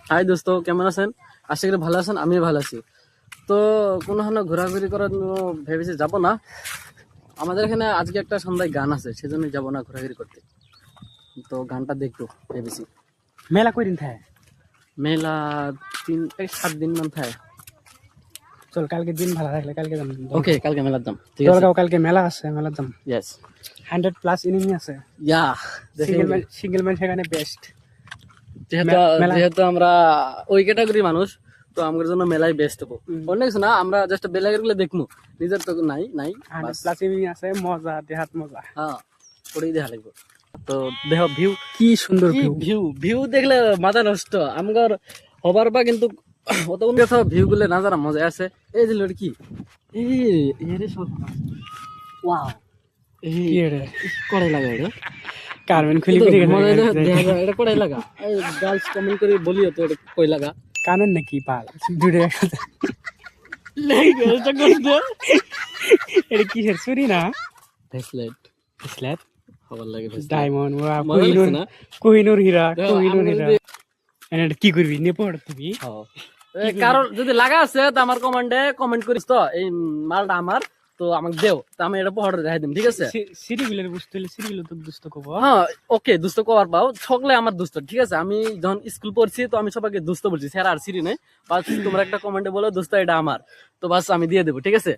High দোস্ত, কেমন আছেন? আশা করি ভালো আছেন, আমিও ভালো আছি। তো কোনো ঘোরাঘুরি করার জন্য ভেবেছি যাব না। আমাদের এখানে আজকে একটা সন্ধ্যায় গান আছে, সেজন্য যাব না ঘোরাঘুরি করতে। তো গানটা দেখবো ভেবেছি। মেলা কই দিন থাকে? মেলা 7 দিন মান থাকে। চল কালকে দিন ভালো থাকলে কালকে যাম। ওকে, কালকে মেলার দাম, ঠিক আছে। দরগাঁও কালকে মেলা আছে, মেলার যাম। ইয়েস, 100+ ইনিমি আছে। ইয়া সিঙ্গেল ম্যান সেখানে বেস্ট। যেহেতু আমরা ওই ক্যাটাগরি মানুষ, তো আমাদের জন্য মেলাই বেস্ট হবো। অন্য কিছু না, আমরা জাস্ট বেলাগের গুলো দেখবো, নিজের তো নাই নাই। 100+ ইনিমি আছে, মজা দেহাত মজা। হ্যাঁ, ওটাই দেখা লাগবে। তো দেহ ভিউ কি সুন্দর ভিউ। ভিউ ভিউ দেখলে মাথা নষ্ট আমগার হবার বা, কিন্তু অত কথা ভিউ গুলো না যারা মজা আছে। এই যে কি এই সব ওয়াও, এই কি রে কড়াই লাগা এটা কারমেন খুলি এটা করে মজা দেখা যায়, এটা কড়াই লাগা। এই গার্লস কমেন্ট করে বলিও তো এটা কই লাগা কানের নাকি পাল জুড়ে এটা করতে এটা কিসের চুরি না? ব্রেসলেট ব্রেসলেট হবার লাগে ডায়মন্ড মজা লাগছে না? কোহিনুর হীরা দেখো, কোহিনুর আমরা হীরা। যদি- এটা কি করবি নে পড় তুমি? কারণ যদি লাগা আছে তো আমার কমেন্ট করিস তো এই মালটা আমার, তো আমাকে দেও, তো আমি এটা পড়ে দেখাই দিম, ঠিক আছে। সিঁড়িগুলোর বুঝতে হলে সিঁড়িগুলো তো দুষ্ট কব। হ্যাঁ ওকে, দুস্থ কবার পাও, সকলে আমার দুস্থ, ঠিক আছে। আমি যখন স্কুল পড়ছি তো আমি সবাইকে দুস্থ বলছি, স্যার আর সিরি নেই। বাস তোমরা একটা কমেন্টে বলো দোস্ত এটা আমার, তো বাস আমি দিয়ে দেবো, ঠিক আছে।